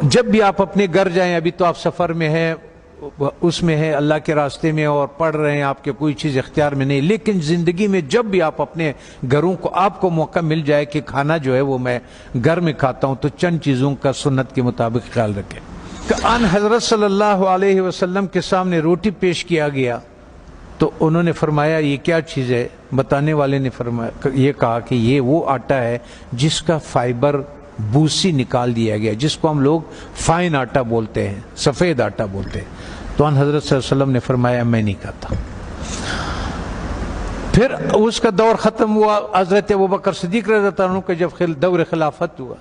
جب بھی آپ اپنے گھر جائیں، ابھی تو آپ سفر میں ہیں، اس میں ہے اللہ کے راستے میں اور پڑھ رہے ہیں، آپ کے کوئی چیز اختیار میں نہیں، لیکن زندگی میں جب بھی آپ اپنے گھروں کو آپ کو موقع مل جائے کہ کھانا جو ہے وہ میں گھر میں کھاتا ہوں، تو چند چیزوں کا سنت کے مطابق خیال رکھیں۔ ان حضرت صلی اللہ علیہ وسلم کے سامنے روٹی پیش کیا گیا تو انہوں نے فرمایا یہ کیا چیز ہے؟ بتانے والے نے فرمایا، یہ کہا کہ یہ وہ آٹا ہے جس کا فائبر بوسی نکال دیا گیا، جس کو ہم لوگ فائن آٹا بولتے ہیں، سفید آٹا بولتے ہیں۔ تو ان حضرت صلی اللہ علیہ وسلم نے فرمایا میں نہیں کھاتا۔ پھر اس کا دور ختم ہوا، حضرت ابوبکر صدیق رضی اللہ عنہ کا جب دور خلافت ہوا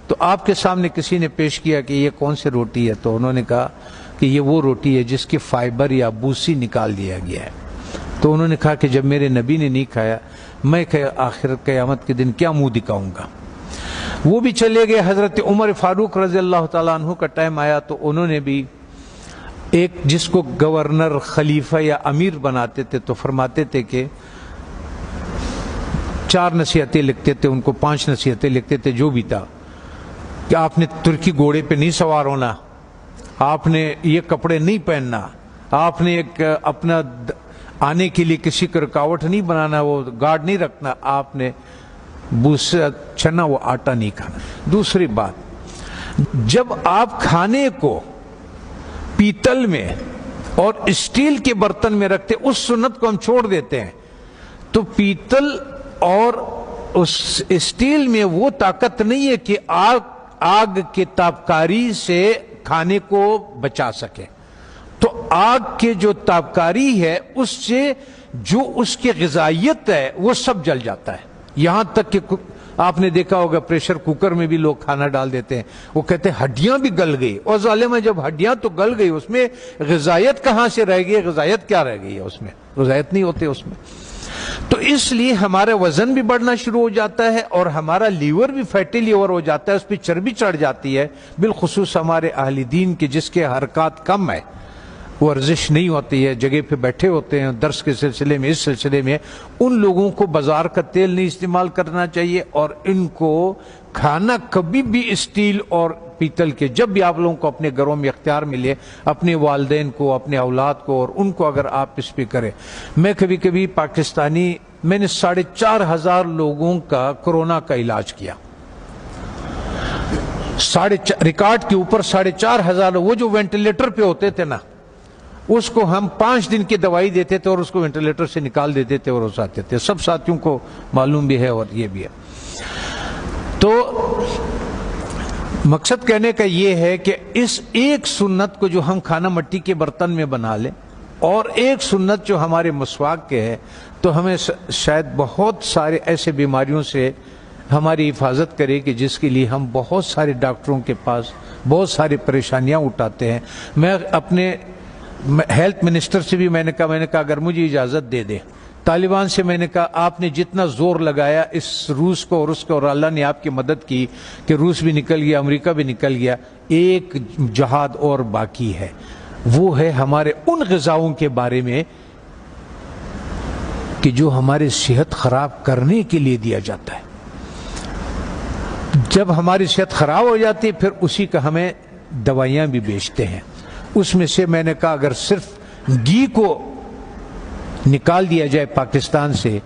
تو آپ کے سامنے کسی نے پیش کیا کہ یہ کون سی روٹی ہے؟ تو انہوں نے کہا کہ یہ وہ روٹی ہے جس کی فائبر یا بوسی نکال دیا گیا ہے۔ تو انہوں نے کہا کہ جب میرے نبی نے نہیں کھایا، میں آخر قیامت کے دن کیا منہ دکھاؤں گا؟ وہ بھی چلے گئے۔ حضرت عمر فاروق رضی اللہ تعالیٰ عنہ کا ٹائم آیا تو انہوں نے بھی ایک جس کو گورنر، خلیفہ یا امیر بناتے تھے تو فرماتے تھے کہ 4 نصیحتیں لکھتے تھے، ان کو 5 نصیحتیں لکھتے تھے، جو بھی تھا کہ آپ نے ترکی گھوڑے پہ نہیں سوار ہونا، آپ نے یہ کپڑے نہیں پہننا، آپ نے ایک اپنا آنے کے لیے کسی کو رکاوٹ نہیں بنانا، وہ گارڈ نہیں رکھنا، آپ نے بوسا چنا وہ آٹا نہیں کھانا۔ دوسری بات، جب آپ کھانے کو پیتل میں اور اسٹیل کے برتن میں رکھتے، اس سنت کو ہم چھوڑ دیتے ہیں، تو پیتل اور اس اسٹیل میں وہ طاقت نہیں ہے کہ آگ کے تابکاری سے کھانے کو بچا سکے۔ تو آگ کے جو تابکاری ہے اس سے جو اس کی غذائیت ہے وہ سب جل جاتا ہے، یہاں تک کہ آپ نے دیکھا ہوگا پریشر کوکر میں بھی لوگ کھانا ڈال دیتے ہیں، وہ کہتے ہیں ہڈیاں بھی گل گئی، اور ظالمہ جب ہڈیاں تو گل گئی اس میں غذائیت کہاں سے رہ گئی؟ غذائیت کیا رہ گئی ہے اس میں؟ غذائیت نہیں ہوتے اس میں۔ تو اس لیے ہمارا وزن بھی بڑھنا شروع ہو جاتا ہے اور ہمارا لیور بھی فیٹی لیور ہو جاتا ہے، اس پہ چربی چڑھ جاتی ہے، بالخصوص ہمارے اہل دین کے جس کے حرکات کم ہے، ورزش نہیں ہوتی ہے، جگہ پہ بیٹھے ہوتے ہیں درس کے سلسلے میں، اس سلسلے میں ان لوگوں کو بازار کا تیل نہیں استعمال کرنا چاہیے، اور ان کو کھانا کبھی بھی اسٹیل اور پیتل کے، جب بھی آپ لوگوں کو اپنے گھروں میں اختیار ملے، اپنے والدین کو، اپنے اولاد کو، اور ان کو اگر آپ اس پہ کریں۔ میں کبھی کبھی میں نے 4,500 لوگوں کا کورونا کا علاج کیا، ریکارڈ کے اوپر 4,500، وہ جو وینٹیلیٹر پہ ہوتے تھے نا، اس کو ہم 5 دن کی دوائی دیتے تھے اور اس کو وینٹیلیٹر سے نکال دیتے تھے اور اس آتے تھے، سب ساتھیوں کو معلوم بھی ہے اور یہ بھی ہے۔ تو مقصد کہنے کا یہ ہے کہ اس ایک سنت کو جو ہم کھانا مٹی کے برتن میں بنا لیں، اور ایک سنت جو ہمارے مسواک کے ہے، تو ہمیں شاید بہت سارے ایسے بیماریوں سے ہماری حفاظت کرے کہ جس کے لیے ہم بہت سارے ڈاکٹروں کے پاس بہت ساری پریشانیاں اٹھاتے ہیں۔ میں اپنے ہیلتھ منسٹر سے بھی میں نے کہا اگر مجھے اجازت دے دے، طالبان سے میں نے کہا آپ نے جتنا زور لگایا اس روس کو اور اس کو، اور اللہ نے آپ کی مدد کی کہ روس بھی نکل گیا، امریکہ بھی نکل گیا، ایک جہاد اور باقی ہے، وہ ہے ہمارے ان غذاؤں کے بارے میں کہ جو ہماری صحت خراب کرنے کے لیے دیا جاتا ہے۔ جب ہماری صحت خراب ہو جاتی ہے پھر اسی کا ہمیں دوائیاں بھی بیچتے ہیں۔ اس میں سے میں نے کہا اگر صرف گھی کو نکال دیا جائے پاکستان سے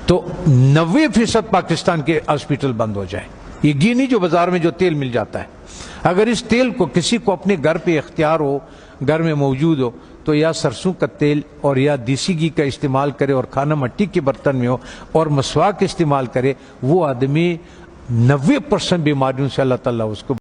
تو 90% پاکستان کے ہاسپٹل بند ہو جائے۔ یہ گھی نہیں جو بازار میں جو تیل مل جاتا ہے، اگر اس تیل کو کسی کو اپنے گھر پہ اختیار ہو، گھر میں موجود ہو، تو یا سرسوں کا تیل اور یا دیسی گھی کا استعمال کرے اور کھانا مٹی کے برتن میں ہو اور مسواک استعمال کرے، وہ آدمی 90% بیماریوں سے اللہ تعالیٰ اس کو